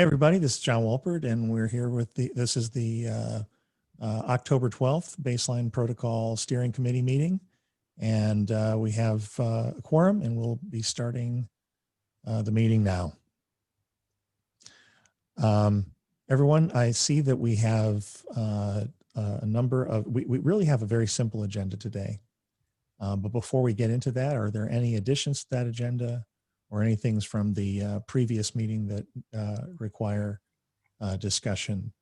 Hey everybody, this is John Wolpert, and we're here with this is the October 12th Baseline Protocol Steering Committee meeting. And we have a quorum, and we'll be starting the meeting now. Everyone, I see that we have a number of, we really have a very simple agenda today. But before we get into that, are there any additions to that agenda or any things from the previous meeting that require discussion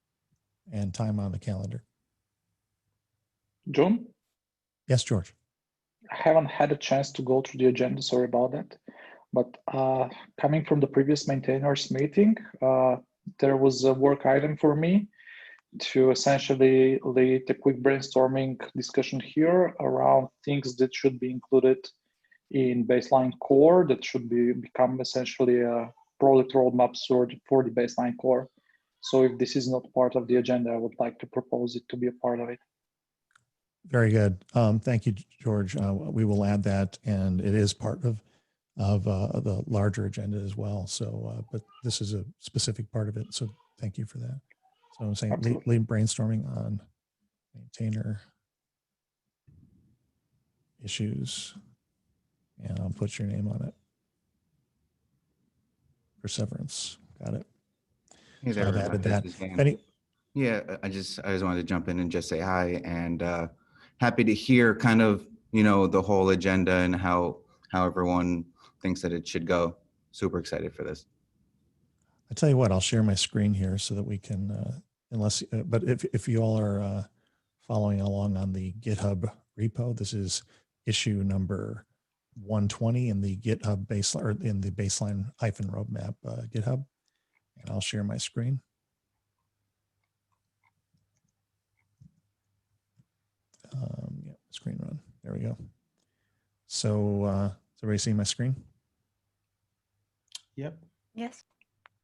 and time on the calendar? John? Yes, George. I haven't had a chance to go through the agenda, sorry about that. But coming from the previous maintainers meeting, there was a work item for me to essentially lead a quick brainstorming discussion here around things that should be included in baseline core that should become essentially a product roadmap for the baseline core. So if this is not part of the agenda, I would like to propose it to be a part of it. Very good. Thank you, George. We will add that, and it is part of the larger agenda as well. So, but this is a specific part of it. So thank you for that. So I'm saying lead brainstorming on maintainer issues, and I'll put your name on it. Perseverance. Got it. Hey there, so I've added that. I just wanted to jump in and just say hi, and happy to hear kind of, you know, the whole agenda and how everyone thinks that it should go. Super excited for this. I tell you what, I'll share my screen here so that we can, but if you all are following along on the GitHub repo, this is issue number 120 in the GitHub baseline, or in the baseline -roadmap GitHub, and I'll share my screen. Yeah, screen run. There we go. So, is everybody seeing my screen? Yep. Yes.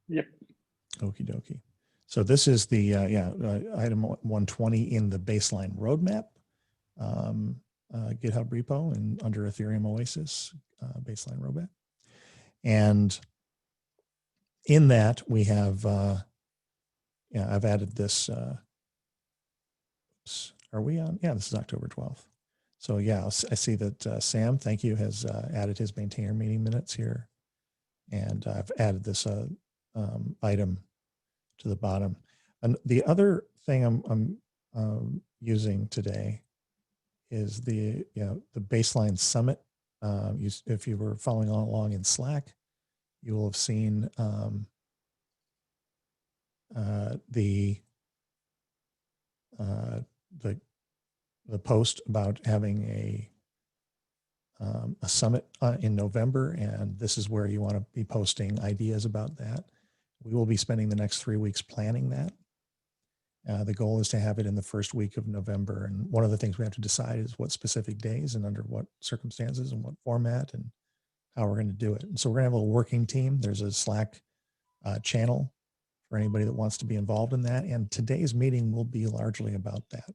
Yep. Okie dokie. So this is the item 120 in the baseline roadmap GitHub repo and under Ethereum Oasis baseline roadmap. And in that we have, I've added this. Are we on? Yeah, this is October 12th. So yeah, I see that Sam, thank you, has added his maintainer meeting minutes here. And I've added this item to the bottom. And the other thing I'm using today is the baseline summit. If you were following along in Slack, you will have seen the post about having a summit in November, and this is where you want to be posting ideas about that. We will be spending the next 3 weeks planning that. The goal is to have it in the first week of November, and one of the things we have to decide is what specific days and under what circumstances and what format and how we're going to do it. And so we're going to have a little working team. There's a Slack channel for anybody that wants to be involved in that, and today's meeting will be largely about that.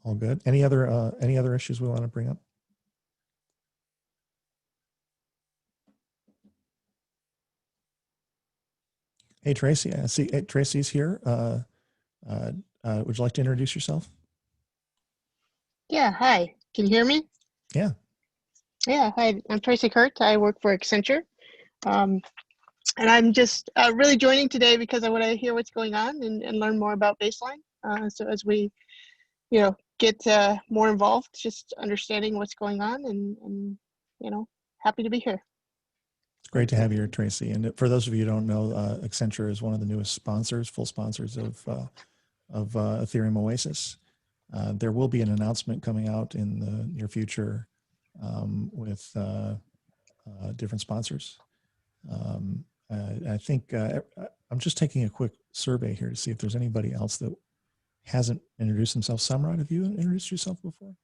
All good. Any other issues we want to bring up? Hey, Tracy, I see Tracy's here. Would you like to introduce yourself? Yeah, hi. Can you hear me? Yeah. Yeah, hi. I'm Tracy Kurt. I work for Accenture. And I'm just really joining today because I want to hear what's going on and learn more about Baseline. So as we, get more involved, just understanding what's going on and happy to be here. It's great to have you here, Tracy. And for those of you who don't know, Accenture is one of the newest sponsors, full sponsors of Ethereum Oasis. There will be an announcement coming out in the near future with different sponsors. I think I'm just taking a quick survey here to see if there's anybody else that hasn't introduced himself. Samrat, have you introduced yourself before?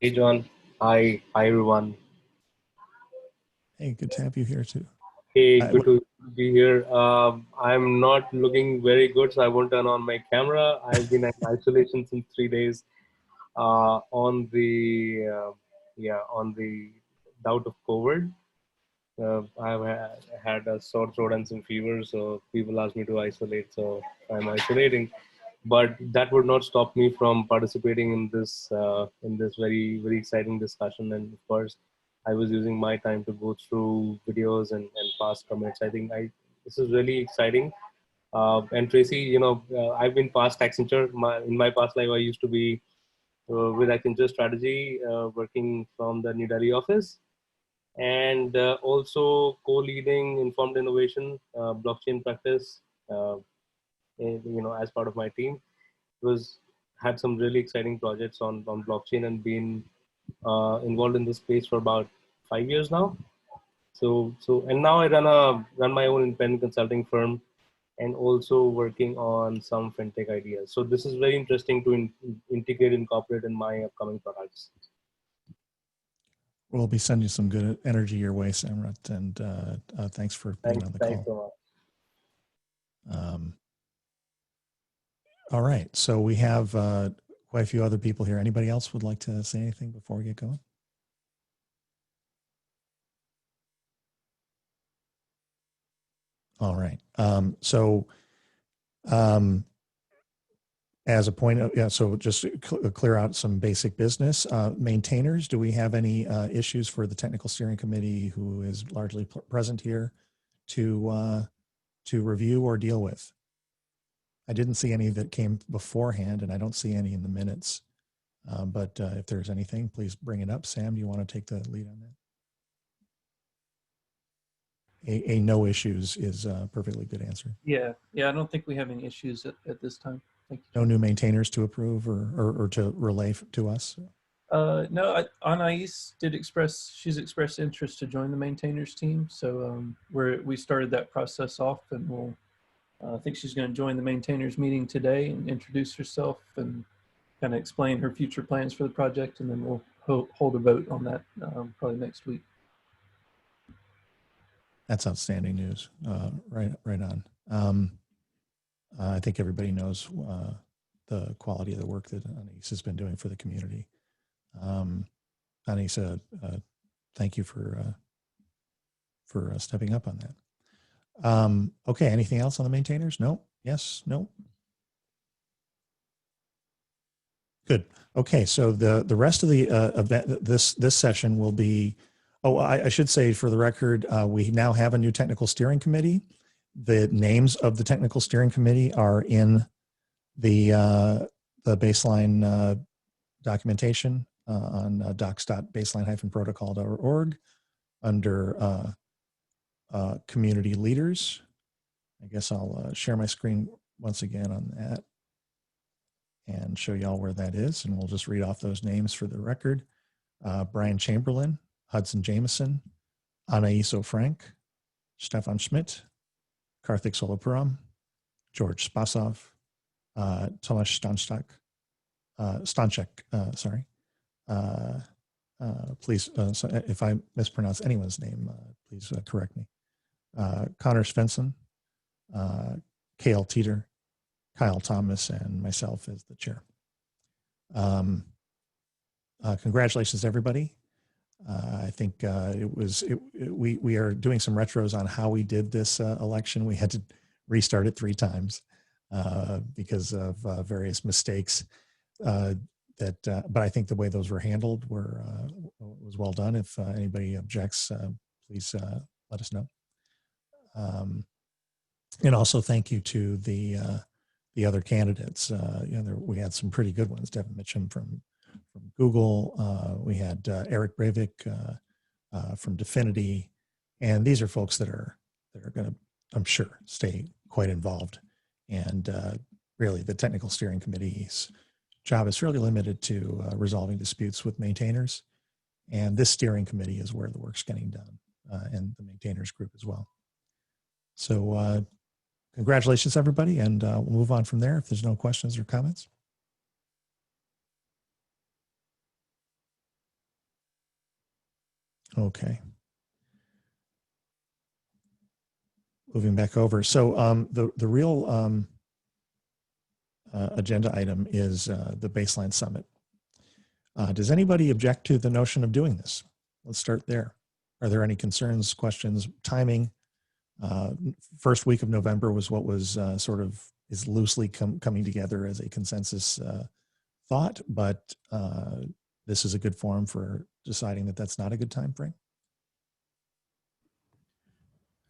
Hey, John. Hi, everyone. Hey, good to have you here too. Hey, good to be here. I'm not looking very good, so I won't turn on my camera. I've been in isolation since 3 days on the yeah, on the doubt of COVID, I've had a sore throat and some fever, so people asked me to isolate, so I'm isolating. But that would not stop me from participating in this very exciting discussion. And of course, I was using my time to go through videos and past commits. I think this is really exciting. And Tracy, I've been past Accenture. In my past life, I used to be with Accenture Strategy, working from the New Delhi office, and also co-leading informed innovation, blockchain practice, as part of my team. Had some really exciting projects on blockchain and been involved in this space for about 5 years now. And now I run my own independent consulting firm and also working on some fintech ideas. So this is very interesting to integrate, incorporate in my upcoming products. We'll be sending some good energy your way, Samrat, and thanks for being on the Thanks call. so much. All right, so we have quite a few other people here. Anybody else would like to say anything before we get going? All right, as a point of, so just clear out some basic business. Maintainers, do we have any issues for the technical steering committee, who is largely present here, to review or deal with? I didn't see any that came beforehand, and I don't see any in the minutes. But if there's anything, please bring it up. Sam, do you want to take the lead on that? A no issues is a perfectly good answer. Yeah, I don't think we have any issues at this time. Thank you. No new maintainers to approve or to relay to us? No, Anais she's expressed interest to join the maintainers team. So we started that process off, and I think she's going to join the maintainers meeting today and introduce herself and kind of explain her future plans for the project. And then we'll hold a vote on that probably next week. That's outstanding news. Right on. I think everybody knows the quality of the work that Anais has been doing for the community. Anais, thank you for stepping up on that. Okay, anything else on the maintainers? No? Yes? No? Good. Okay, so the rest of the event, this session will be, I should say for the record, we now have a new technical steering committee. The names of the technical steering committee are in the baseline documentation on docs.baseline-protocol.org under community leaders. I guess I'll share my screen once again on that and show y'all where that is. And we'll just read off those names for the record. Brian Chamberlain, Hudson Jameson, Anais O'Frank, Stefan Schmidt, Karthik Solapuram, George Spasov, Tomasz Stanchek, sorry. Please, so if I mispronounce anyone's name, please correct me. Connor Svensson, Kale Teeter, Kyle Thomas, and myself as the chair. Congratulations, everybody. I think we are doing some retros on how we did this election. We had to restart it 3 times because of various mistakes. But I think the way those were handled was well done. If anybody objects, please let us know. And also thank you to the other candidates. We had some pretty good ones. Devin Mitchum from Google. We had Eric Breivik from Definity, and these are folks that are going to, I'm sure, stay quite involved. And really, the technical steering committee's job is fairly limited to resolving disputes with maintainers, and this steering committee is where the work's getting done, and the maintainers group as well. So congratulations, everybody, and we'll move on from there if there's no questions or comments. Okay. Moving back over. So the real agenda item is the Baseline Summit. Does anybody object to the notion of doing this? Let's start there. Are there any concerns, questions, timing? First week of November was what was sort of is loosely coming together as a consensus thought, but this is a good forum for deciding that that's not a good time frame.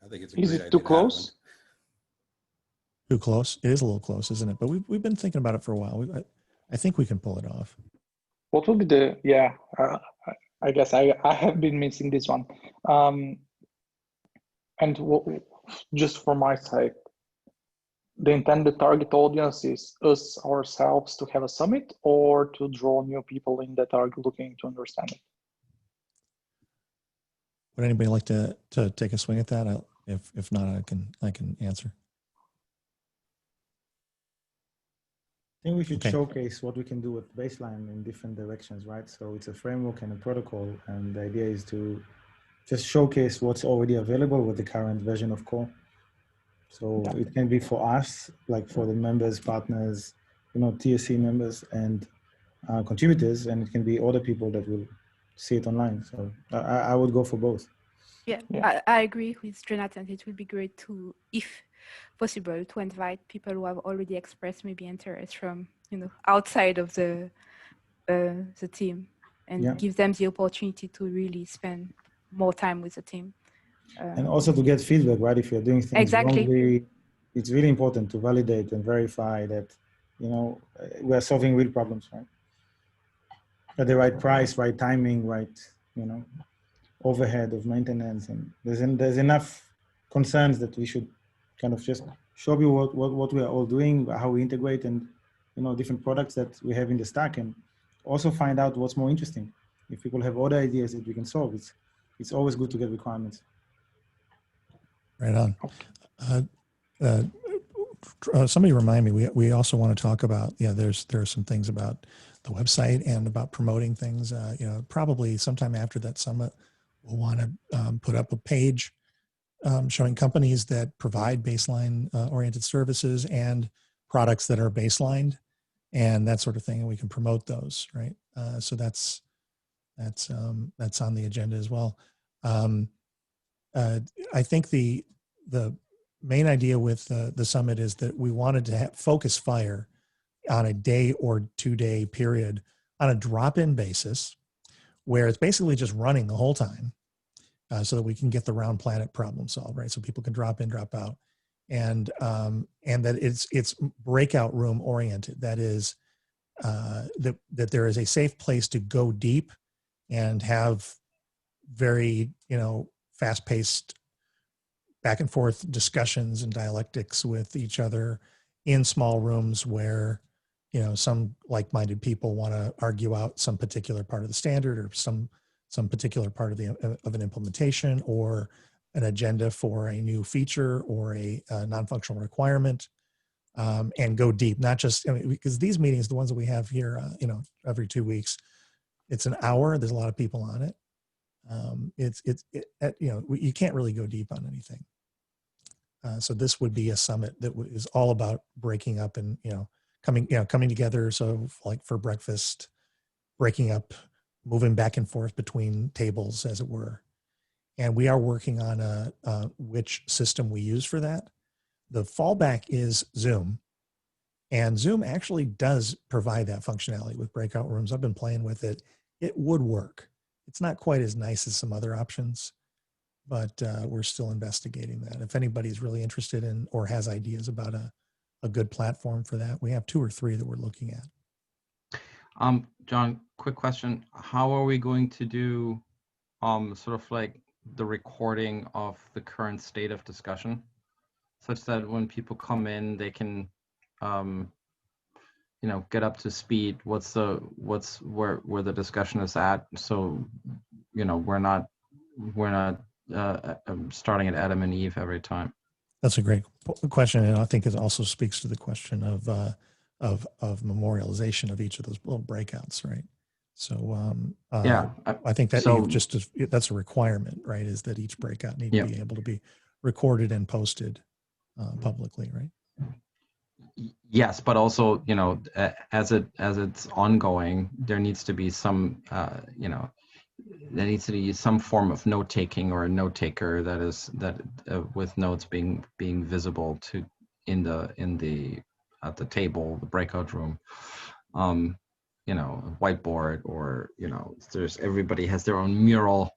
I think it's a Is great it idea too to have close? Too close? It is a little close, isn't it? But we've been thinking about it for a while. I think we can pull it off. What will be the, yeah, I guess I have been missing this one. And just for my sake, the intended target audience is us ourselves to have a summit or to draw new people in that are looking to understand it? Would anybody like to take a swing at that? If not, I can answer. I think we should Okay. showcase what we can do with baseline in different directions, right? So it's a framework and a protocol, and the idea is to just showcase what's already available with the current version of core. So it can be for us, like for the members, partners, TSC members and contributors, and it can be other people that will see it online. So I would go for both. Yeah, Yeah. I agree with Jonathan. It would be great to, if possible, to invite people who have already expressed maybe interest from, outside of the team, and give them the opportunity to really spend more time with the team. And also to get feedback, right? If you're doing things wrongly, it's really important to validate and verify that, we're solving real problems, right? At the right price, right timing, right, overhead of maintenance, and there's enough concerns that we should kind of just show you what we are all doing, how we integrate, and different products that we have in the stack, and also find out what's more interesting. If people have other ideas that we can solve, it's always good to get requirements. Right on. Somebody remind me. We also want to talk about there are some things about the website and about promoting things. Probably sometime after that summit, we'll want to put up a page showing companies that provide baseline oriented services and products that are baselined and that sort of thing, and we can promote those, right? So that's on the agenda as well. I think the main idea with the summit is that we wanted to focus FIRE on a day or 2 day period on a drop-in basis where it's basically just running the whole time so that we can get the round planet problem solved, right? So people can drop in, drop out, and that it's breakout room oriented. That is that there is a safe place to go deep and have very fast-paced back and forth discussions and dialectics with each other in small rooms where some like-minded people want to argue out some particular part of the standard or some particular part of an implementation or an agenda for a new feature or a non-functional requirement, and go deep. Not just because these meetings, the ones that we have here, every 2 weeks, it's an hour. There's a lot of people on it. You can't really go deep on anything. So this would be a summit that is all about breaking up and coming together. So like for breakfast, breaking up, moving back and forth between tables, as it were. And we are working on which system we use for that. The fallback is Zoom, and Zoom actually does provide that functionality with breakout rooms. I've been playing with it. It would work. It's not quite as nice as some other options, but we're still investigating that. If anybody's really interested in or has ideas about a good platform for that, we have 2 or 3 that we're looking at. John, quick question. How are we going to do sort of like the recording of the current state of discussion such that when people come in, they can get up to speed where the discussion is at, so we're not starting at Adam and Eve every time. That's a great question, and I think it also speaks to the question of memorialization of each of those little breakouts, right? So I think that that's a requirement, right? Is that each breakout needs to be able to be recorded and posted publicly, right? Yes, but also, you know, as it's ongoing, there needs to be some, you know, there needs to be some form of note taking or a note taker that is with notes being visible to at the table, the breakout room, you know, whiteboard, or, you know, everybody has their own mural,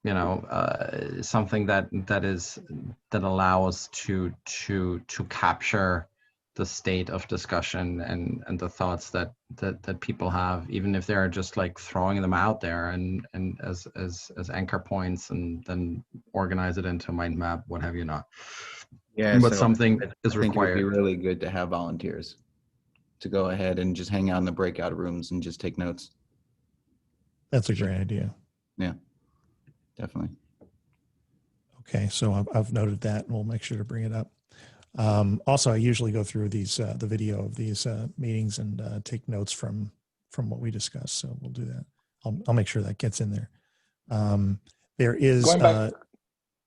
you know, something that allows to capture the state of discussion and the thoughts that people have, even if they're just like throwing them out there and as anchor points, and then organize it into a mind map, what have you not. Yeah, But so something is I think it would be required. really good to have volunteers to go ahead and just hang out in the breakout rooms and just take notes. That's a great idea. Yeah, definitely. Okay, so I've noted that, and we'll make sure to bring it up. Also, I usually go through these the video of these meetings and take notes from what we discuss. So we'll do that. I'll make sure that gets in there. There is. Going back.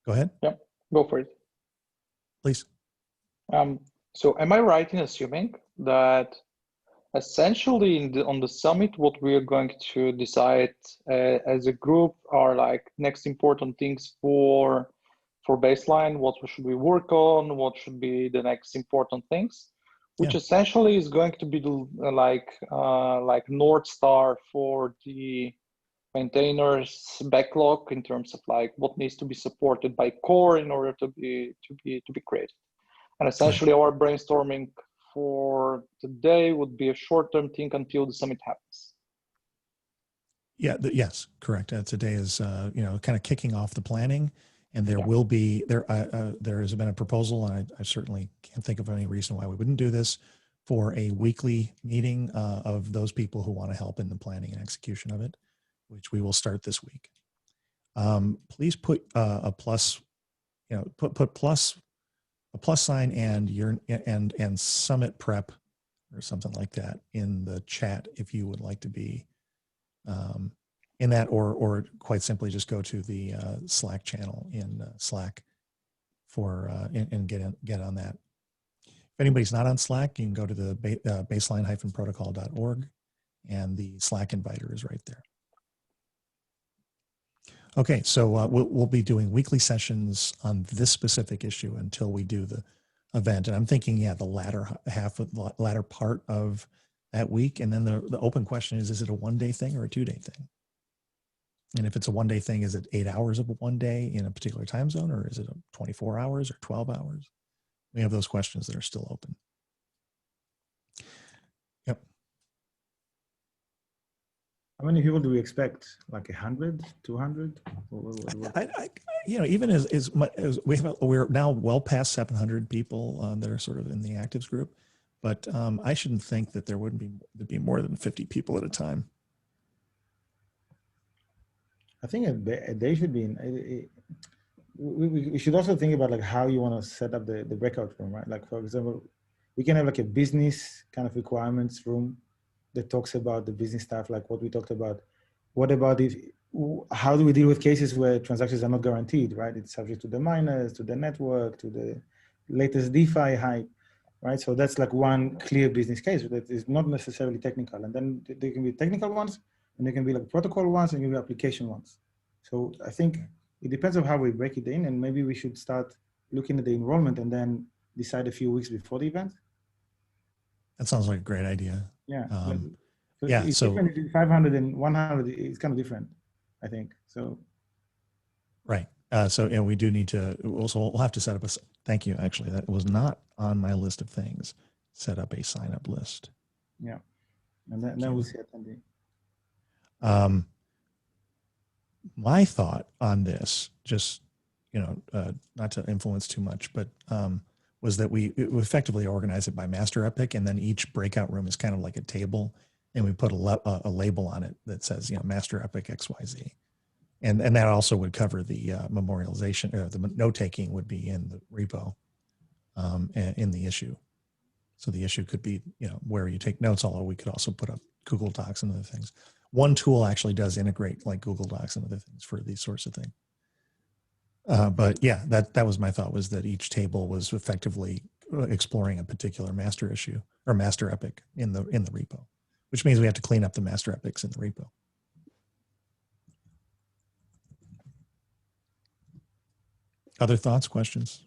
Go ahead. Yep, go for it. Please. So am I right in assuming that essentially on the summit, what we are going to decide as a group are like next important things for baseline, what should we work on, what should be the next important things, which essentially is going to be the, like North Star for the maintainers backlog in terms of like what needs to be supported by core in order to be created. And essentially our brainstorming for today would be a short-term thing until the summit happens. Yeah, yes, correct. Today is, you know, kind of kicking off the planning, and there will be, there has been a proposal, and I certainly can't think of any reason why we wouldn't do this, for a weekly meeting of those people who want to help in the planning and execution of it, which we will start this week. Please put a plus, you know, put plus, a plus sign and summit prep or something like that in the chat if you would like to be in that, or quite simply just go to the Slack channel in Slack for and get on that. If anybody's not on Slack, you can go to the baseline-protocol.org, and the Slack inviter is right there. Okay, so we'll be doing weekly sessions on this specific issue until we do the event, and I'm thinking, yeah, the latter part of that week, and then the open question is it a one-day thing or a two-day thing? And if it's a one-day thing, is it 8 hours of one day in a particular time zone, or is it 24 hours or 12 hours? We have those questions that are still open. Yep. How many people do we expect? Like 100, 200? You know, even as we're now well past 700 people that are sort of in the actives group, but I shouldn't think that there'd be more than 50 people at a time. I think they should be in. We should also think about like how you want to set up the breakout room, right? Like, for example, we can have like a business kind of requirements room that talks about the business stuff, like what we talked about. What about how do we deal with cases where transactions are not guaranteed, right? It's subject to the miners, to the network, to the latest DeFi hype, right? So that's like one clear business case that is not necessarily technical. And then there can be technical ones, and there can be like protocol ones, and there can be application ones. So I think it depends on how we break it in, and maybe we should start looking at the enrollment and then decide a few weeks before the event. That sounds like a great idea. Yeah. So yeah. It's so different. 500 and 100 is kind of different, I think. So. Right. So, and we do need to also, we'll have to set up thank you. Actually, that was not on my list of things. Set up a sign up list. Yeah. And then we'll see attending. My thought on this, just, you know, not to influence too much, but was that we effectively organize it by master epic, and then each breakout room is kind of like a table, and we put a label on it that says, you know, master epic XYZ. And that also would cover the memorialization, or the note taking would be in the repo in the issue. So the issue could be, you know, where you take notes, although we could also put up Google Docs and other things. One tool actually does integrate like Google Docs and other things for these sorts of things. But yeah, that was my thought, was that each table was effectively exploring a particular master issue or master epic in the repo, which means we have to clean up the master epics in the repo. Other thoughts, questions?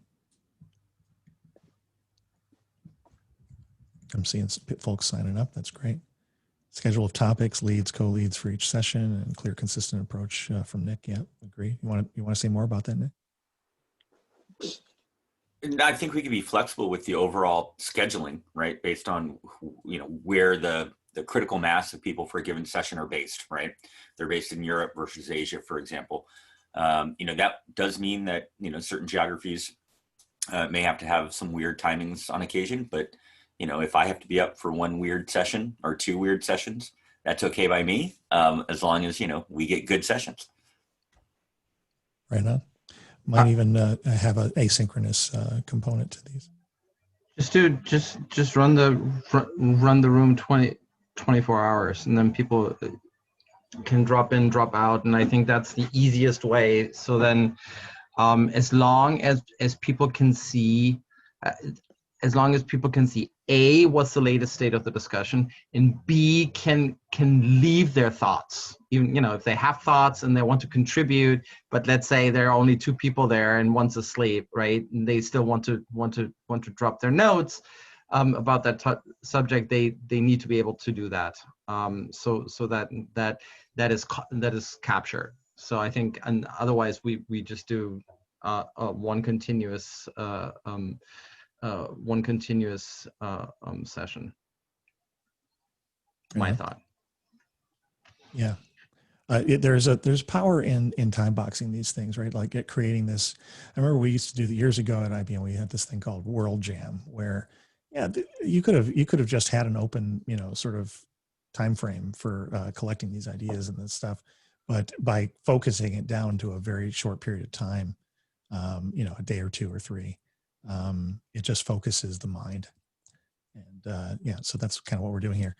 I'm seeing folks signing up. That's great. Schedule of topics, leads, co-leads for each session, and clear, consistent approach from Nick. Yeah, agree. You want to say more about that, Nick? I think we can be flexible with the overall scheduling, right? Based on, where the critical mass of people for a given session are based, right? They're based in Europe versus Asia, for example. That does mean that, certain geographies may have to have some weird timings on occasion, but, if I have to be up for one weird session or two weird sessions, that's okay by me, as long as, we get good sessions. Right on. Might even have an asynchronous component to these. Just run the room 24 hours, and then people can drop in, drop out, and I think that's the easiest way. So then, as long as people can see, A, what's the latest state of the discussion, and B, can leave their thoughts. Even, if they have thoughts and they want to contribute, but let's say there are only two people there and one's asleep, right? And they still want to drop their notes about that subject. They need to be able to do that. So that is captured. So I think, and otherwise we just do one continuous session. My thought. Yeah. There's power in time boxing these things, right? Like creating this. I remember we used to do years ago at IBM. We had this thing called World Jam, where you could have just had an open, sort of time frame for collecting these ideas and this stuff, but by focusing it down to a very short period of time, a day or two or three, it just focuses the mind. And so that's kind of what we're doing here.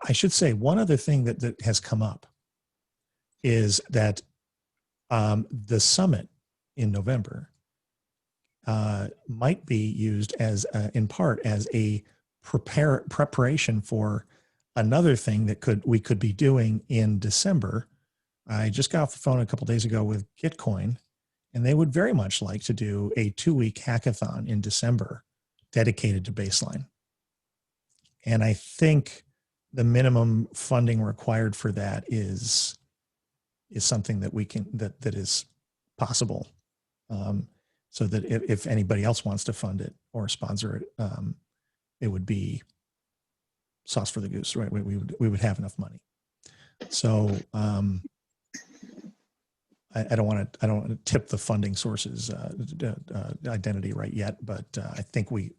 I should say one other thing that has come up is that the summit in November might be used as in part as a preparation for another thing that we could be doing in December. I just got off the phone a couple days ago with Gitcoin, and they would very much like to do a 2-week hackathon in December dedicated to baseline. And I think the minimum funding required for that is something that we can, that is possible. So that if anybody else wants to fund it or sponsor it, it would be sauce for the goose, right? We would have enough money. So I don't want to tip the funding sources identity right yet, but I think we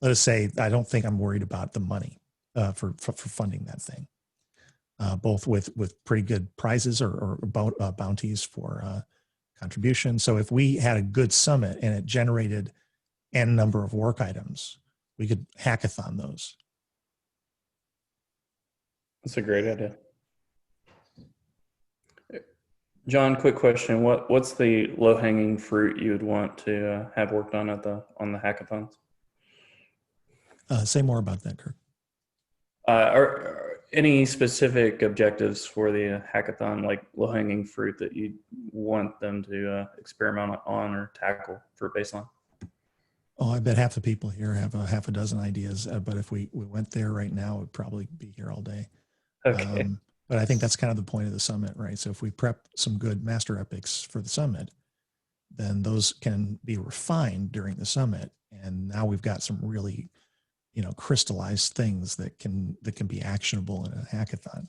let us say, I don't think I'm worried about the money for funding that thing. Both with pretty good prizes or bounties for contribution. So if we had a good summit and it generated N number of work items, we could hackathon those. That's a great idea. John, quick question. What's the low-hanging fruit you would want to have worked on on the hackathons? Say more about that, Kirk. Are any specific objectives for the hackathon, like low-hanging fruit that you want them to experiment on or tackle for baseline? Oh, I bet half the people here have a half a dozen ideas, but if we went there right now, we'd probably be here all day. Okay. But I think that's kind of the point of the summit, right? So if we prep some good master epics for the summit, then those can be refined during the summit. And now we've got some really, crystallized things that can be actionable in a hackathon.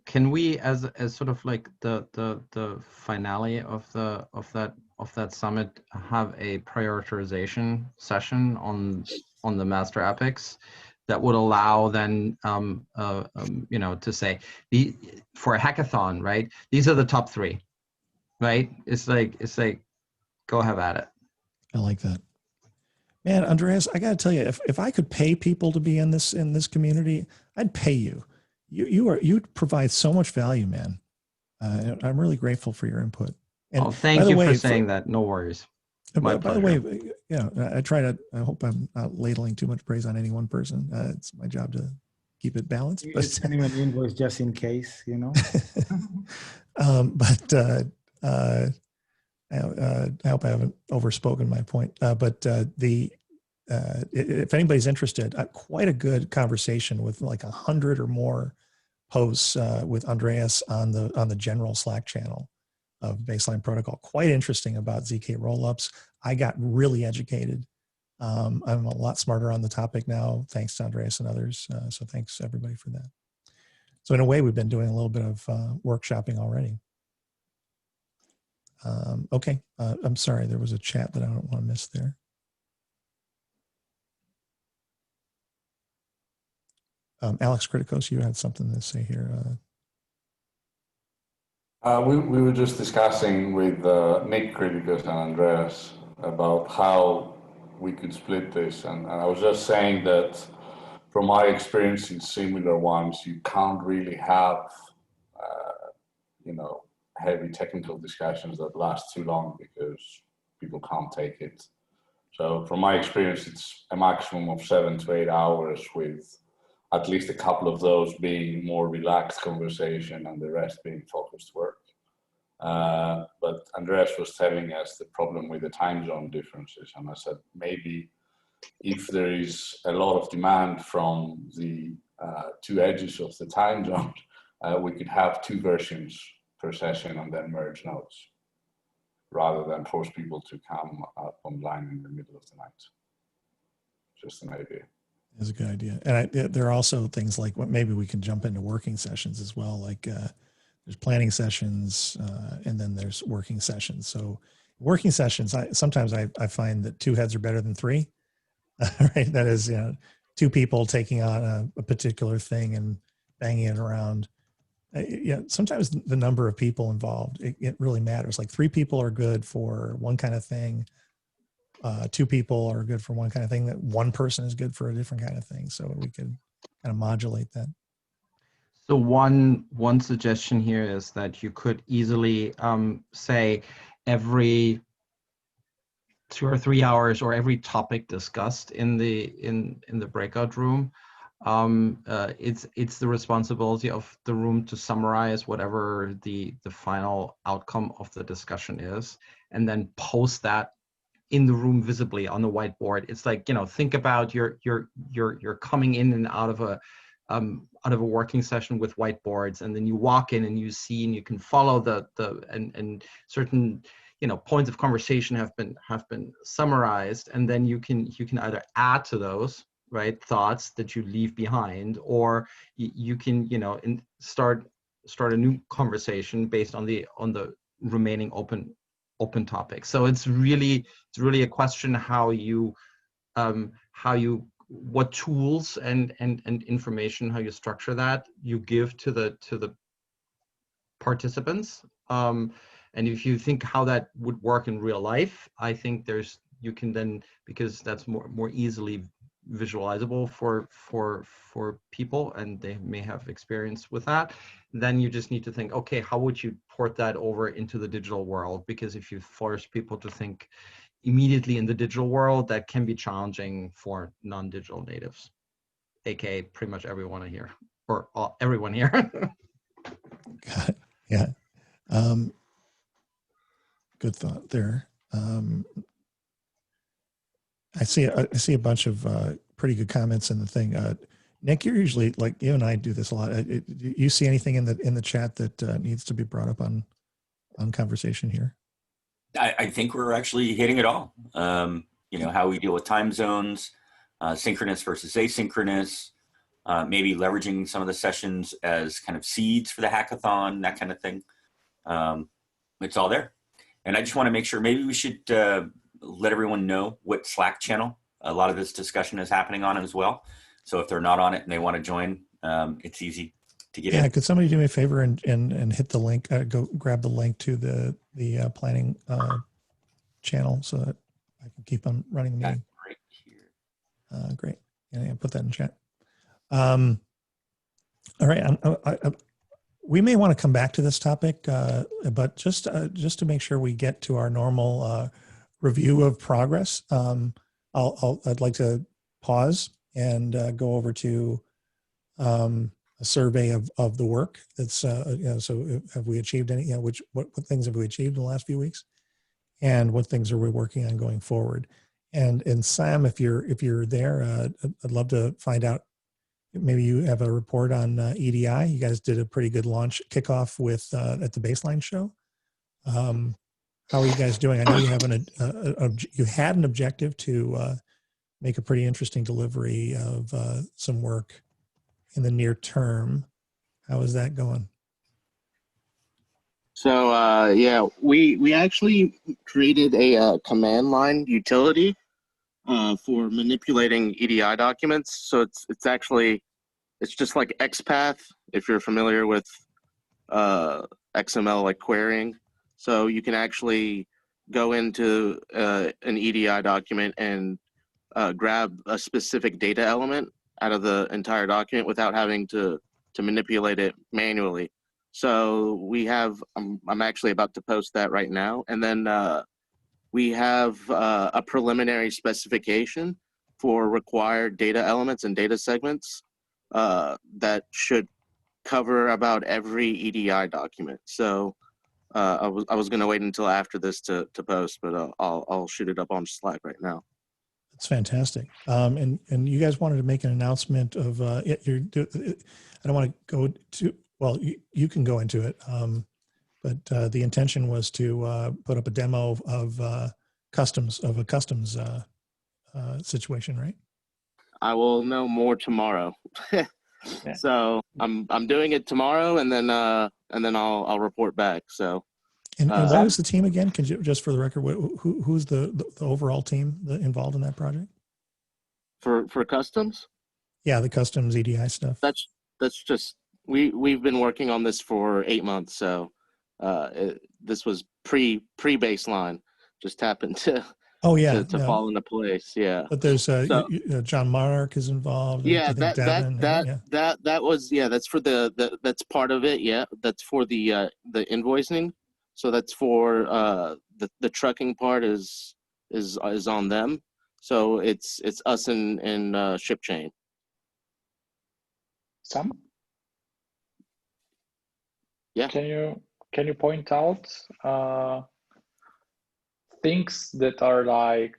Can we, as sort of like the finale of that summit, have a prioritization session on the master epics that would allow then to say for a hackathon, right? These are the top 3, right? It's like go have at it. I like that. Man, Andreas, I got to tell you, if I could pay people to be in this community, I'd pay you. You provide so much value, man. I'm really grateful for your input. And thank you for saying that. No worries. My by the pleasure. way, yeah, I hope I'm not ladling too much praise on any one person. It's my job to keep it balanced. You But just send him an invoice just in case, you know. I hope I haven't overspoken my point. If anybody's interested, quite a good conversation with like 100 or more posts with Andreas on the general Slack channel of Baseline Protocol. Quite interesting about ZK rollups. I got really educated. I'm a lot smarter on the topic now, thanks to Andreas and others. So thanks everybody for that. So in a way, we've been doing a little bit of workshopping already. Okay, I'm sorry, there was a chat that I don't want to miss there. Alex Kritikos, you had something to say here. We were just discussing with Nick Kritikos and Andreas about how we could split this. And I was just saying that from my experience in similar ones, you can't really have, heavy technical discussions that last too long because people can't take it. So from my experience, it's a maximum of 7 to 8 hours with at least a couple of those being more relaxed conversation and the rest being focused work. But Andreas was telling us the problem with the time zone differences. And I said, maybe if there is a lot of demand from the two edges of the time zone, we could have 2 versions per session and then merge nodes rather than force people to come up online in the middle of the night. Just an idea. That's a good idea. And there are also things like what maybe we can jump into working sessions as well. Like there's planning sessions and then there's working sessions. So working sessions, sometimes I find that 2 heads are better than 3, right? That is, 2 people taking on a particular thing and banging it around. Sometimes the number of people involved, it really matters. Like 3 people are good for one kind of thing. 2 people are good for one kind of thing, that 1 person is good for a different kind of thing. So we could kind of modulate that. So one suggestion here is that you could easily say every 2 or 3 hours or every topic discussed in the breakout room, it's the responsibility of the room to summarize whatever the final outcome of the discussion is, and then post that in the room visibly on the whiteboard. It's like, think about you're coming in and out of a working session with whiteboards, and then you walk in and you see and you can follow and certain points of conversation have been summarized, and then you can either add to those thoughts that you leave behind, or you can start a new conversation based on the remaining open topics. So it's really a question what tools and information, how you structure that, you give to the participants. And if you think how that would work in real life, I think you can then, because that's more easily visualizable for people and they may have experience with that, then you just need to think, okay, how would you port that over into the digital world? Because if you force people to think immediately in the digital world, that can be challenging for non-digital natives, aka pretty much everyone here, or everyone here. Got it. Yeah. Good thought there. I see a bunch of pretty good comments in the thing. Nick, you're usually, like, you and I do this a lot. Do you see anything in the chat that needs to be brought up on conversation here? I think we're actually hitting it all. How we deal with time zones, synchronous versus asynchronous, maybe leveraging some of the sessions as kind of seeds for the hackathon, that kind of thing. It's all there. And I just want to make sure, maybe we should let everyone know what Slack channel a lot of this discussion is happening on as well. So if they're not on it and they want to join, it's easy to get in. Yeah, could somebody do me a favor and hit the link, go grab the link to the planning channel so that I can keep on running the meeting. Right here. Great. Yeah, put that in chat. All right. We may want to come back to this topic, but just to make sure we get to our normal review of progress, I'd like to pause and go over to a survey of the work that's, so have we achieved any, what things have we achieved in the last few weeks? And what things are we working on going forward? And Sam, if you're there, I'd love to find out, maybe you have a report on EDI. You guys did a pretty good launch kickoff with at the Baseline show. How are you guys doing? I know you have you had an objective to make a pretty interesting delivery of some work in the near term. How is that going? So yeah, we actually created a command line utility for manipulating EDI documents. So it's just like XPath, if you're familiar with XML like querying. So you can actually go into an EDI document and grab a specific data element out of the entire document without having to manipulate it manually. So we have, I'm actually about to post that right now. And then we have a preliminary specification for required data elements and data segments that should cover about every EDI document. So I was going to wait until after this to post, but I'll shoot it up on Slack right now. That's fantastic. And you guys wanted to make an announcement of I don't want to go to, well, you can go into it, but the intention was to put up a demo of a customs situation, right? I will know more tomorrow. Yeah. So I'm doing it tomorrow, and then I'll report back. So. And what was the team again? Can you, just for the record, who's the overall team involved in that project? For customs? Yeah, the customs EDI stuff. That's just we've been working on this for 8 months, so this was pre baseline. Just happened to fall into place. Yeah. But there's John Monarch is involved. Yeah, I think that was that's for that's part of it. Yeah, that's for the invoicing. So that's for the trucking part is on them. So it's us and ShipChain. Sam? Yeah. Can you point out things that are like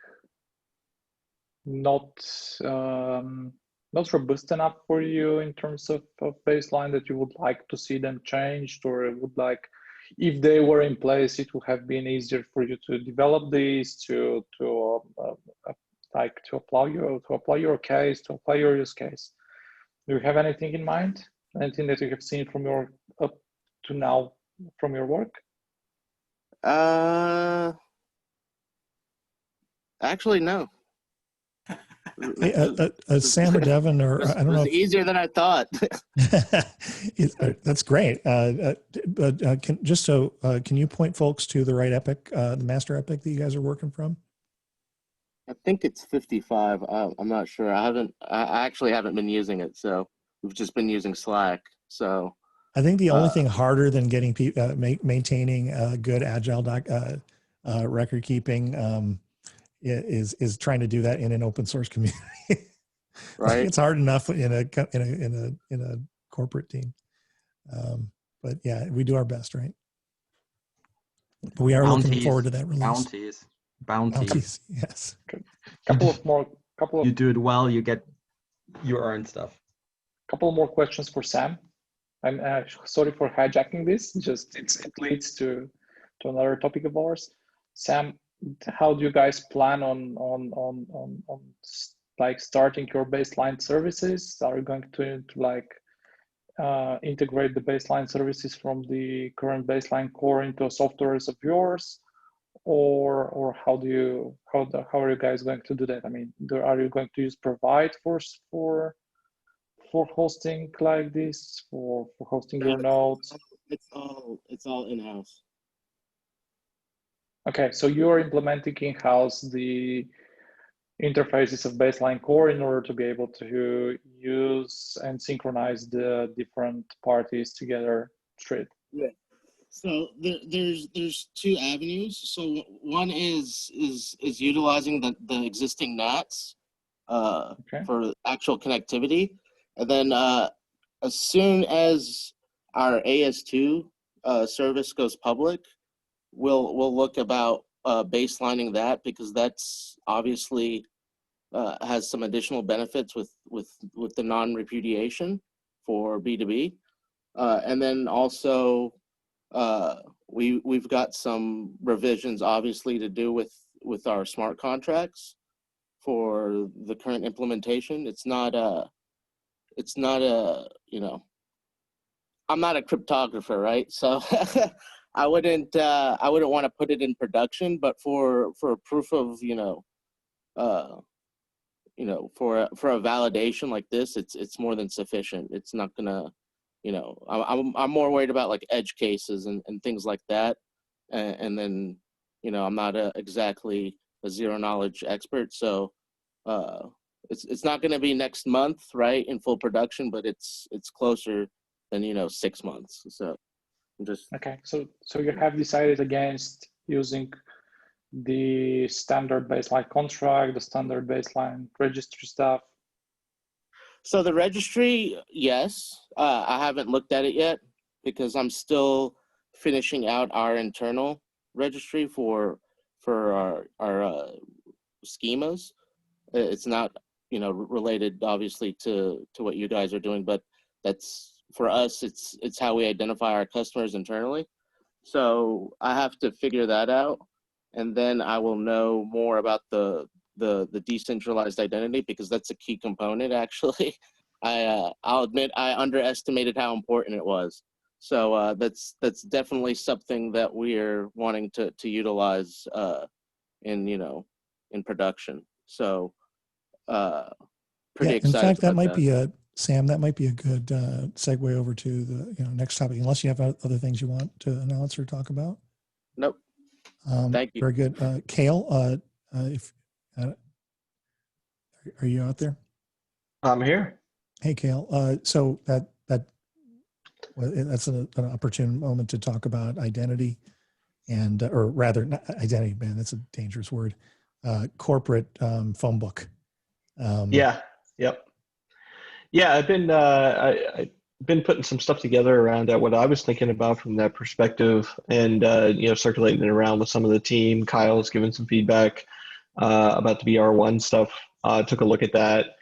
not robust enough for you in terms of baseline that you would like to see them changed, or would like, if they were in place, it would have been easier for you to develop these, to apply your case, to apply your use case. Do you have anything in mind? Anything that you have seen from your up to now from your work? Actually, no. Hey, Sam or Devin, or I don't know. It's easier than I thought. That's great. But can you point folks to the right epic, the master epic that you guys are working from? I think it's 55. I'm not sure. I actually haven't been using it, so we've just been using Slack. So I think the only thing harder than getting maintaining good agile record keeping is trying to do that in an open source community. Right. It's hard enough in a corporate team. But yeah, we do our best, right? But we are looking forward to that release. Bounties, yes. You do it well, you earn stuff. Couple more questions for Sam. I'm sorry for hijacking this. It leads to another topic of ours. Sam, how do you guys plan on like starting your baseline services? Are you going to like integrate the baseline services from the current baseline core into softwares of yours, or how are you guys going to do that? I mean, are you going to use Provide for hosting like this, for hosting your nodes? It's all in-house. Okay, so you're implementing in-house the interfaces of baseline core in order to be able to use and synchronize the different parties together straight. Yeah. So there's two avenues. So one is utilizing the existing NATs for actual connectivity, and then as soon as our AS2 service goes public, we'll look about baselining that, because that's obviously has some additional benefits with the non-repudiation for B2B, and then also we've got some revisions obviously to do with our smart contracts for the current implementation. It's not a I'm not a cryptographer, right? So I wouldn't want to put it in production, but for a proof of for a validation like this, it's more than sufficient. It's not gonna, I'm more worried about like edge cases and things like that, and then I'm not exactly a zero knowledge expert, so it's not going to be next month, right, in full production, but it's closer than 6 months. So I'm just okay. So you have decided against using the standard baseline contract, the standard baseline registry stuff. So the registry, yes, I haven't looked at it yet because I'm still finishing out our internal registry for our schemas. It's not related obviously to what you guys are doing, but that's for us. It's how we identify our customers internally. So I have to figure that out, and then I will know more about the decentralized identity, because that's a key component actually. I'll admit I underestimated how important it was. So that's definitely something that we're wanting to utilize in production. So pretty excited. In fact, that might that. be Sam, that might be a good segue over to the next topic, unless you have other things you want to announce or talk about. Nope. Thank you. Very good. Kale, are you out there? I'm here. Hey, Kale. So that's an opportune moment to talk about identity, and or rather, not identity. Man, that's a dangerous word. Corporate phone book. Yeah. Yep. Yeah, I've been putting some stuff together around what I was thinking about from that perspective, and circulating it around with some of the team. Kyle's given some feedback about the BR1 stuff. Took a look at that.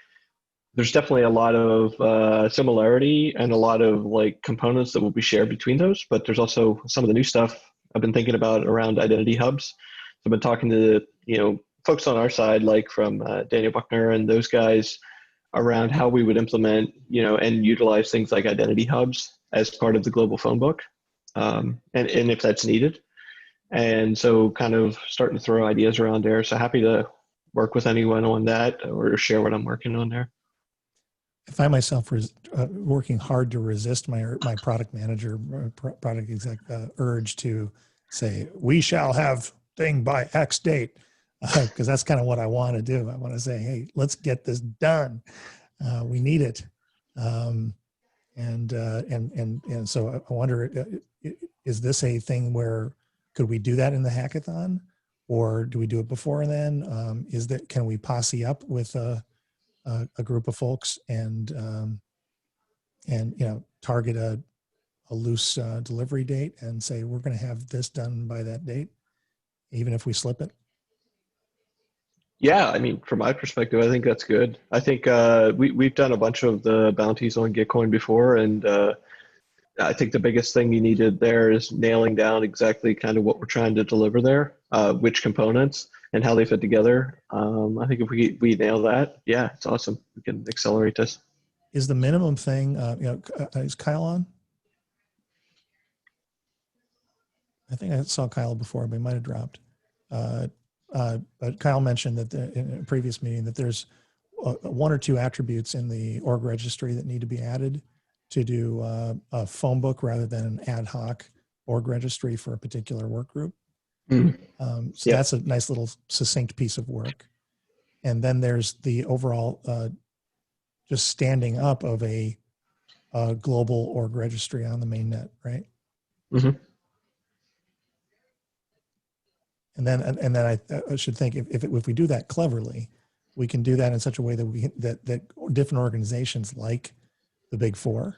There's definitely a lot of similarity and a lot of like components that will be shared between those, but there's also some of the new stuff I've been thinking about around identity hubs. So I've been talking to folks on our side, like from Daniel Buckner and those guys, around how we would implement, and utilize things like identity hubs as part of the global phone book, and if that's needed. And so kind of starting to throw ideas around there. So happy to work with anyone on that or share what I'm working on there. I find myself working hard to resist my product manager, product exec urge to say, we shall have thing by X date. Because that's kind of what I want to do. I want to say, hey, let's get this done. We need it. And so I wonder, is this a thing where could we do that in the hackathon, or do we do it before and then? Can we posse up with a group of folks and target a loose delivery date and say we're going to have this done by that date, even if we slip it? Yeah, I mean, from my perspective, I think that's good. I think we've done a bunch of the bounties on Gitcoin before, and I think the biggest thing you needed there is nailing down exactly kind of what we're trying to deliver there, which components and how they fit together. I think if we nail that, yeah, it's awesome. We can accelerate this. Is the minimum thing, is Kyle on? I think I saw Kyle before, but he might have dropped. But Kyle mentioned that in a previous meeting that there's one or two attributes in the org registry that need to be added to do a phone book rather than an ad hoc org registry for a particular work group. So that's a nice little succinct piece of work. And then there's the overall just standing up of a global org registry on the mainnet, right? Mm-hmm. And then I should think if we do that cleverly, we can do that in such a way that that different organizations like the Big Four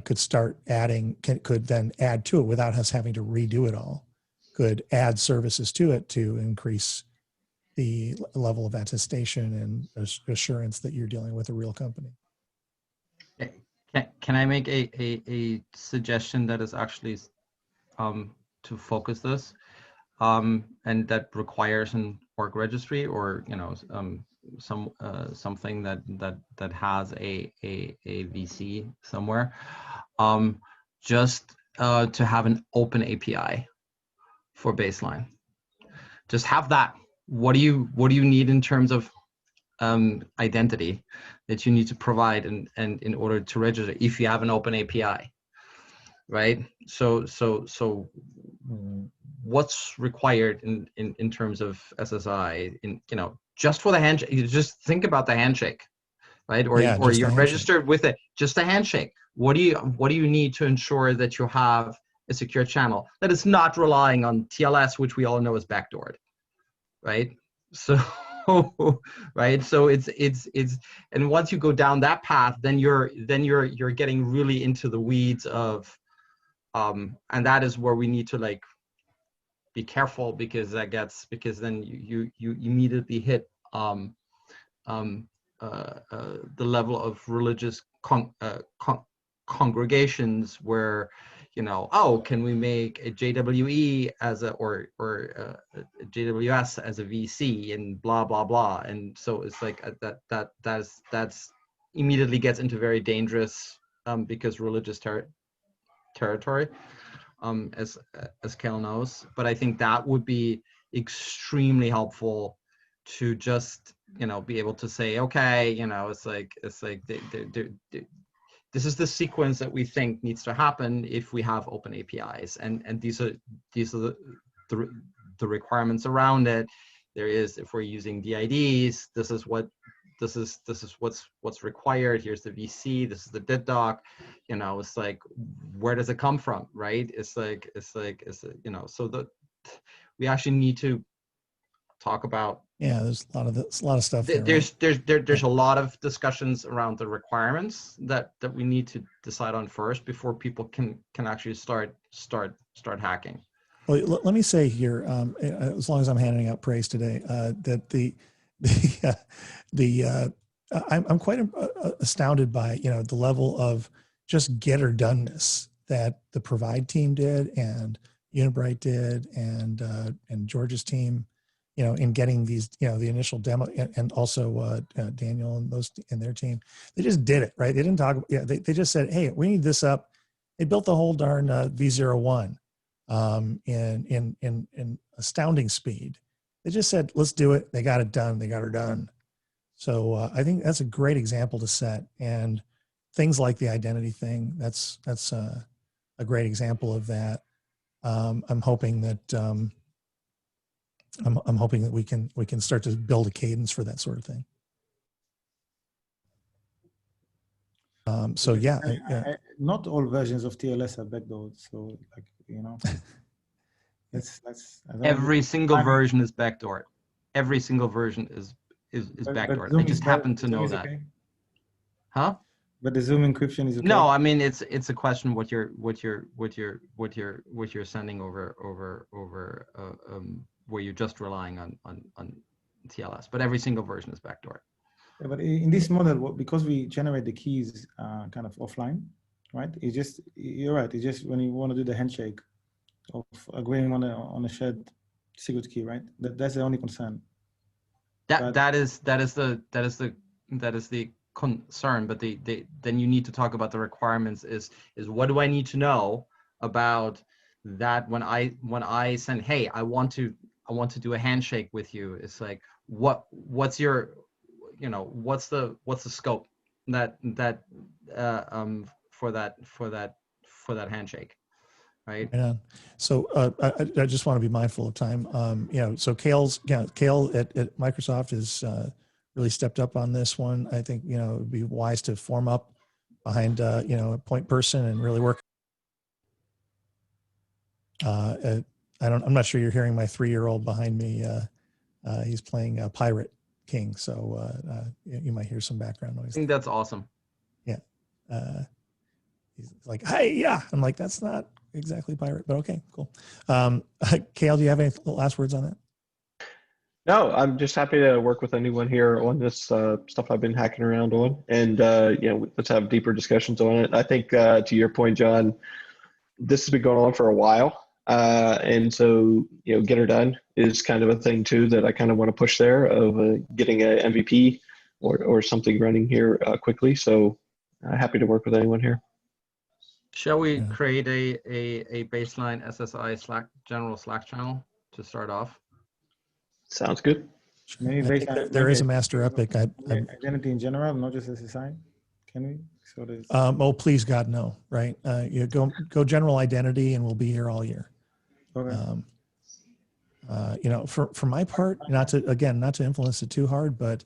could start adding, could then add to it without us having to redo it all, could add services to it to increase the level of attestation and assurance that you're dealing with a real company. Can I make a suggestion that is actually to focus this, and that requires an org registry, or something that has a VC somewhere, just to have an open API for baseline. Just have that. What do you need in terms of identity that you need to provide and in order to register if you have an open API, right? So what's required in terms of SSI, just for the handshake? You just think about the handshake, right? Or you're registered with it, just a handshake. What do you need to ensure that you have a secure channel that is not relying on TLS, which we all know is backdoored, right? So right, so it's and once you go down that path, then you're getting really into the weeds of and that is where we need to be careful, because then you immediately hit the level of religious congregations where can we make a JWE as or a JWS as a VC and blah blah blah, and so it's like that's immediately gets into very dangerous because religious territory, as Kel knows. But I think that would be extremely helpful to just be able to say, okay, it's like this is the sequence that we think needs to happen if we have open APIs, and these are the requirements around it. There is, if we're using DIDs, this is what's required. Here's the VC. This is the DID doc. It's like, where does it come from, right? It's like so we actually need to talk about. Yeah, there's a lot of stuff there. There's a lot of discussions around the requirements that we need to decide on first before people can actually start hacking. Well, let me say here, as long as I'm handing out praise today, that I'm quite astounded by the level of just get or doneness that the Provide team did, and Unibright did, and George's team, in getting these, the initial demo, and also Daniel and those and their team, they just did it, right? They didn't talk. Yeah, they just said, hey, we need this up. They built the whole darn V01 in astounding speed. They just said, let's do it. They got it done. They got her done. So I think that's a great example to set. And things like the identity thing, that's a great example of that. I'm hoping that I'm hoping that we can start to build a cadence for that sort of thing. So yeah, not all versions of TLS are backdoored. So every single version is backdoored. Every single version is backdoored. I just happen to know that. Okay. Huh? But the Zoom encryption is okay. No, I mean it's a question what you're sending over where you're just relying on TLS, but every single version is backdoored. Yeah, but in this model, because we generate the keys kind of offline, right? You're right. It's just when you want to do the handshake of agreeing on a shared secret key, right? That's the only concern. That is the concern. But then you need to talk about the requirements. Is what do I need to know about that when I send, hey, I want to do a handshake with you? It's like what's your what's the scope that for that handshake, right? Yeah. So I just want to be mindful of time. So Kale at Microsoft has really stepped up on this one. I think it would be wise to form up behind a point person and really work. I'm not sure you're hearing my 3-year-old behind me. He's playing Pirate King, so you might hear some background noise. I think that's awesome. Yeah. He's like, hey, yeah. I'm like, that's not exactly pirate, but okay, cool. Kale, do you have any last words on that? No, I'm just happy to work with anyone here on this stuff I've been hacking around on, and let's have deeper discussions on it. I think to your point, John, this has been going on for a while, and so get her done is kind of a thing too that I kind of want to push there of getting a MVP or something running here quickly. So happy to work with anyone here. Shall we create a baseline SSI general Slack channel to start off? Sounds good. Maybe I think there is a master epic. Identity in general, not just SSI. Can we? So there's. Oh, please, God, no! Right? You go general identity, and we'll be here all year. Okay. For my part, not to influence it too hard, but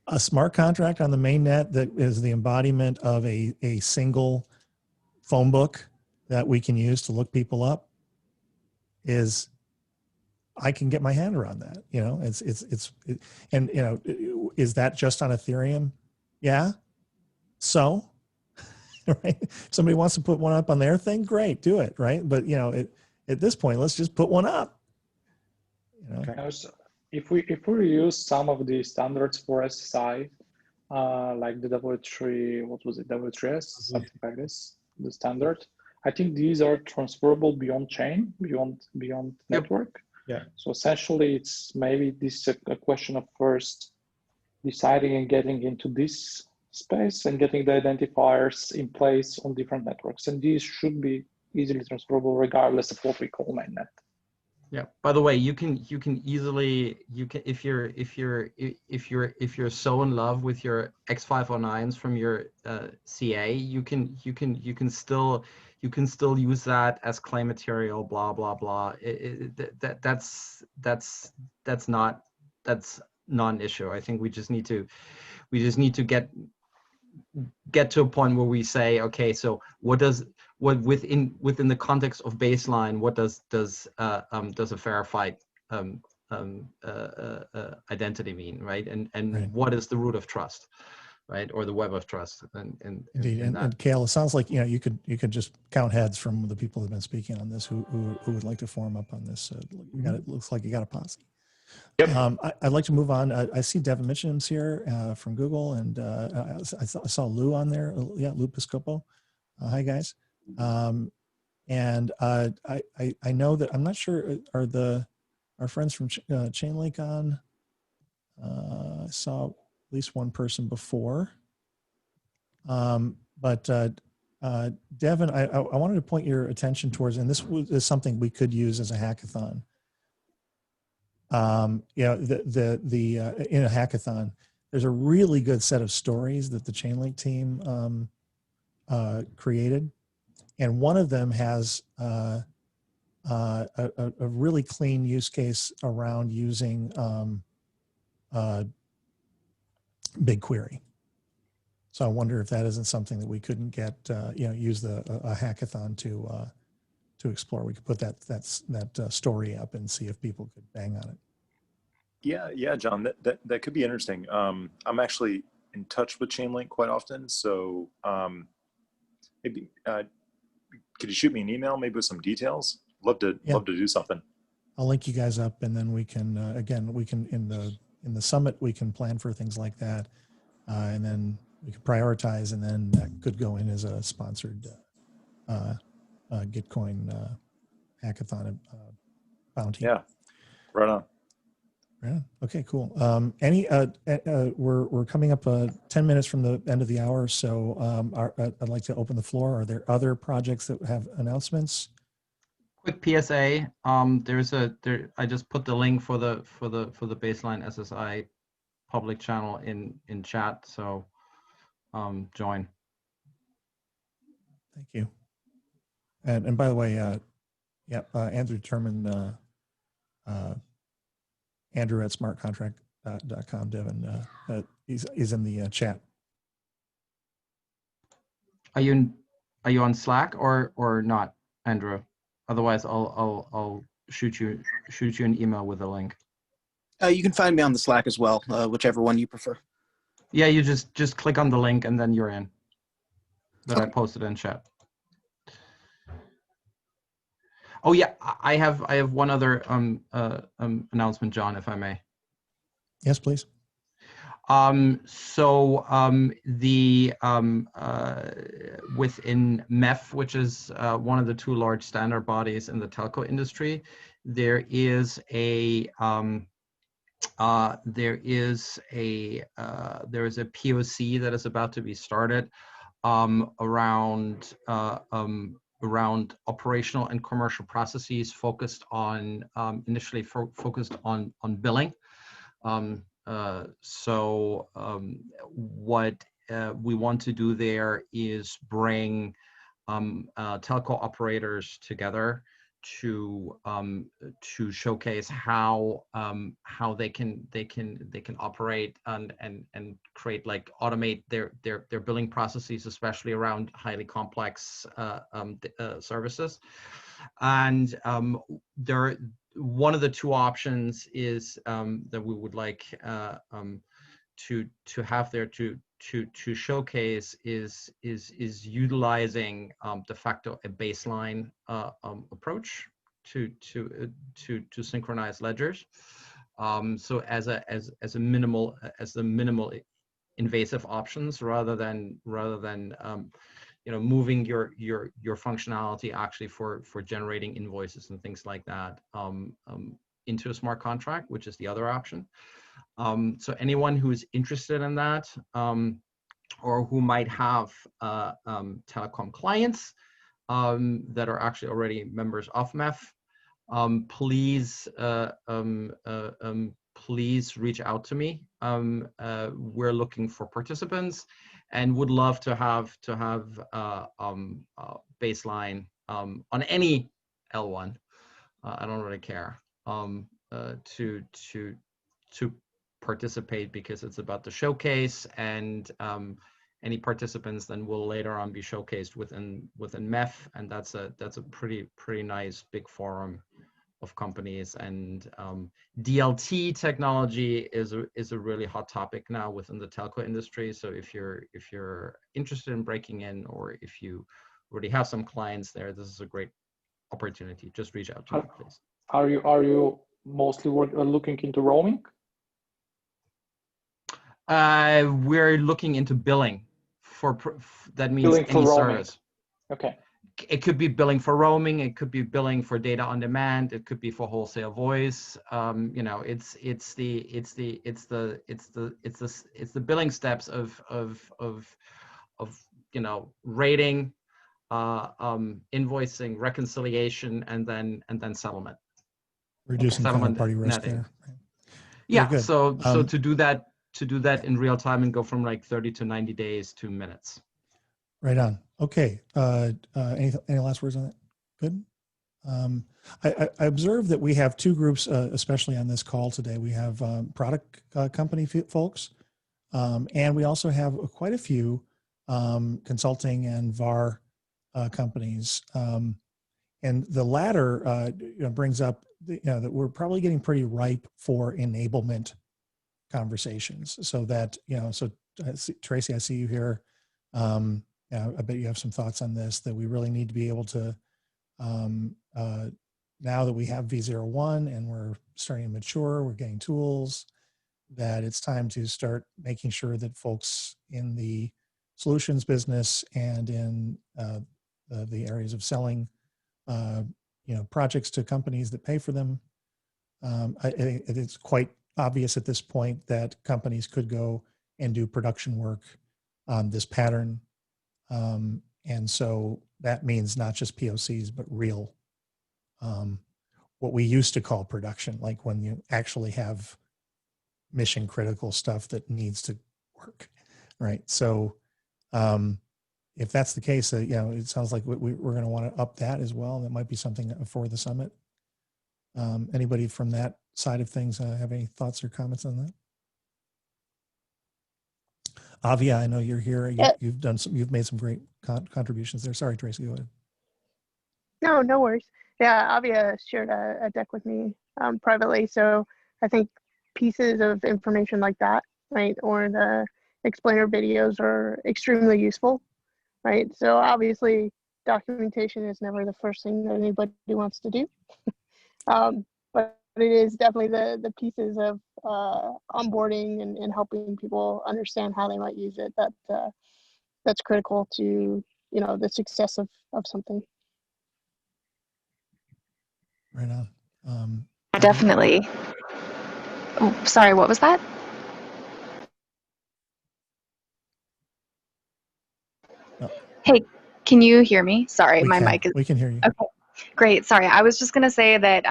a smart contract on the mainnet that is the embodiment of a single phone book that we can use to look people up is. I can get my hand around that. Is that just on Ethereum? Yeah. So, right. If somebody wants to put one up on their thing, great, do it. Right. But at this point, let's just put one up. Okay. If we use some of the standards for SSI, like the W3, what was it, W3S, something like this, the standard, I think these are transferable beyond chain, beyond network. Yeah. So essentially, it's maybe this a question of first deciding and getting into this space and getting the identifiers in place on different networks, and these should be easily transferable regardless of what we call mainnet. Yeah. By the way, you can easily if you're so in love with your X509s from your CA, you can still use that as claim material. Blah blah blah. That's not an issue. I think we just need to get to a point where we say, okay, so what within the context of baseline, what does a verified identity mean, right? And right. What is the root of trust, right, or the web of trust? Indeed, and Kale, it sounds like you could just count heads from the people who've been speaking on this who would like to form up on this. It looks like you got a posse. Yep. I'd like to move on. I see Devin Mitchum's here from Google, and I saw Lou on there. Yeah, Lou Piscopo. Hi, guys. And I know that I'm not sure are our friends from Chainlink on. I saw at least one person before. But Devin, I wanted to point your attention towards, and this is something we could use as a hackathon. In a hackathon, there's a really good set of stories that the Chainlink team created, and one of them has a really clean use case around using BigQuery. So I wonder if that isn't something that we couldn't get use a hackathon to explore. We could put that story up and see if people could bang on it. Yeah, John, that could be interesting. I'm actually in touch with Chainlink quite often, so maybe could you shoot me an email, maybe with some details? Love to do something. I'll link you guys up, and then we can in the summit we can plan for things like that, and then we can prioritize, and then that could go in as a sponsored Gitcoin hackathon bounty. Yeah, right on. Yeah. Okay. Cool. We're coming up 10 minutes from the end of the hour, so I'd like to open the floor. Are there other projects that have announcements? Quick PSA. I just put the link for the baseline SSI public channel in chat. So join. Thank you. And by the way, Andrew determined. Andrew at smartcontract.com, Devin, he's in the chat. Are you on Slack or not, Andrew? Otherwise, I'll shoot you an email with a link. You can find me on the Slack as well, whichever one you prefer. Yeah, you just click on the link and then you're in. That I posted in chat. Oh yeah, I have one other announcement, John, if I may. Yes, please. Within MEF, which is one of the two large standard bodies in the telco industry, there is a POC that is about to be started around operational and commercial processes focused on initially focused on billing. What we want to do there is bring telco operators together to showcase how they can operate and create, like, automate their billing processes, especially around highly complex services. And one of the two options is that we would like to have there to showcase is utilizing de facto a baseline approach to synchronize ledgers. So as the minimal invasive options, rather than moving your functionality actually for generating invoices and things like that into a smart contract, which is the other option. So anyone who's interested in that, or who might have telecom clients that are actually already members of MEF, please reach out to me. We're looking for participants and would love to have baseline on any L1. I don't really care to participate, because it's about the showcase, and any participants then will later on be showcased within MEF, and that's a pretty nice big forum of companies. And DLT technology is a really hot topic now within the telco industry. So if you're interested in breaking in, or if you already have some clients there, this is a great opportunity. Just reach out to me, please. Are you mostly looking into roaming? We're looking into billing that means billing any for service. Okay. It could be billing for roaming. It could be billing for data on demand. It could be for wholesale voice. It's the billing steps of rating, invoicing, reconciliation, and then settlement. Reducing counterparty risk there. Yeah. Good. So to do that in real time and go from like 30 to 90 days to minutes. Right on. Okay. Any last words on that? Good. I observe that we have two groups, especially on this call today. We have product company folks, and we also have quite a few consulting and VAR companies. And the latter brings up that we're probably getting pretty ripe for enablement conversations. So that Tracy, I see you here. I bet you have some thoughts on this, that we really need to be able to, now that we have V01 and we're starting to mature, we're getting tools, that it's time to start making sure that folks in the solutions business and in the areas of selling, projects to companies that pay for them. It's quite obvious at this point that companies could go and do production work on this pattern. And so that means not just POCs, but real, what we used to call production, like when you actually have mission critical stuff that needs to work, right? So if that's the case, it sounds like we're going to want to up that as well. That might be something for the summit. Anybody from that side of things have any thoughts or comments on that? Avia, I know you're here. You've made some great contributions there. Sorry, Tracy, go ahead. No worries. Yeah, Avia shared a deck with me privately. So I think pieces of information like that, right, or the explainer videos are extremely useful, right? So obviously documentation is never the first thing that anybody wants to do. But it is definitely the pieces of onboarding and helping people understand how they might use it that's critical to the success of something. Right on. Definitely. Oh, sorry, what was that? No. Hey, can you hear me? Sorry, my mic is. We can hear you. Okay, great. Sorry, I was just going to say that,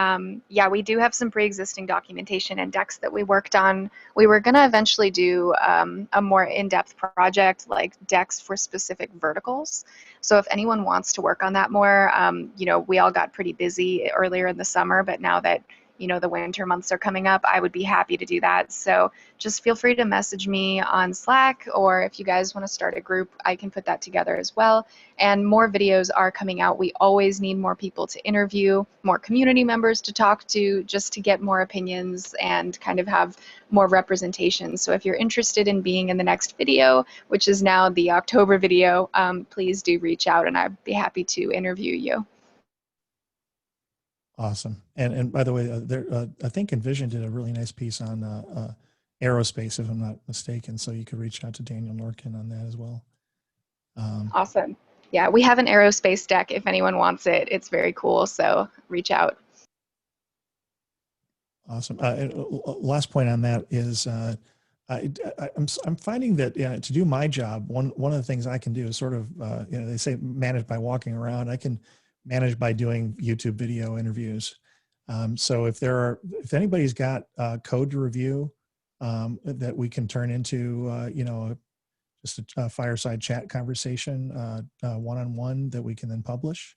yeah, we do have some pre-existing documentation and decks that we worked on. We were going to eventually do a more in-depth project, like decks for specific verticals. So if anyone wants to work on that more, we all got pretty busy earlier in the summer, but now that the winter months are coming up, I would be happy to do that. So just feel free to message me on Slack, or if you guys want to start a group, I can put that together as well. And more videos are coming out. We always need more people to interview, more community members to talk to, just to get more opinions and kind of have more representation. So if you're interested in being in the next video, which is now the October video, please do reach out and I'd be happy to interview you. Awesome. And by the way, I think Envision did a really nice piece on aerospace, if I'm not mistaken. So you could reach out to Daniel Norkin on that as well. Awesome. Yeah, we have an aerospace deck if anyone wants it. It's very cool. So reach out. Awesome. Last point on that is I'm finding that to do my job, one of the things I can do is sort of they say manage by walking around. I can manage by doing YouTube video interviews. So if anybody's got code to review that we can turn into just a fireside chat conversation one-on-one that we can then publish,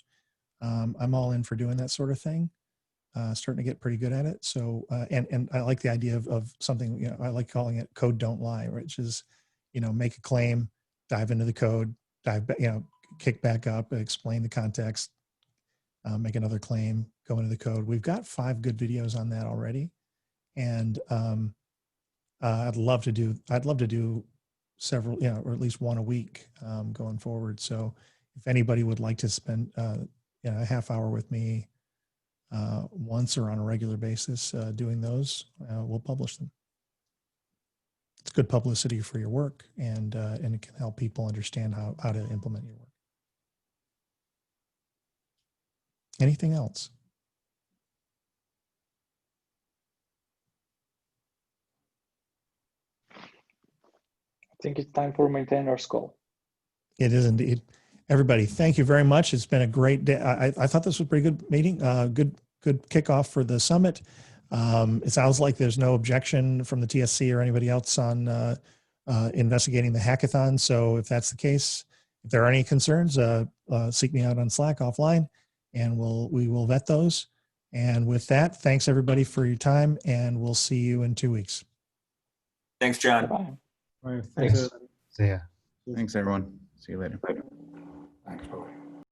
I'm all in for doing that sort of thing. Starting to get pretty good at it. So, and I like the idea of something, I like calling it code don't lie, which is, make a claim, dive into the code, kick back up, explain the context, make another claim, go into the code. We've got 5 good videos on that already. And I'd love to do several, or at least one a week going forward. So if anybody would like to spend a half hour with me once or on a regular basis doing those, we'll publish them. It's good publicity for your work, and it can help people understand how to implement your work. Anything else? I think it's time for maintainers call. It is indeed. Everybody, thank you very much. It's been a great day. I thought this was a pretty good meeting. Good kickoff for the summit. It sounds like there's no objection from the TSC or anybody else on investigating the hackathon. So if that's the case, if there are any concerns, seek me out on Slack offline, and we will vet those. And with that, thanks everybody for your time, and we'll see you in 2 weeks. Thanks, John. Bye. All right, thanks. See ya. Thanks, everyone. See you later. Thanks, Bobby.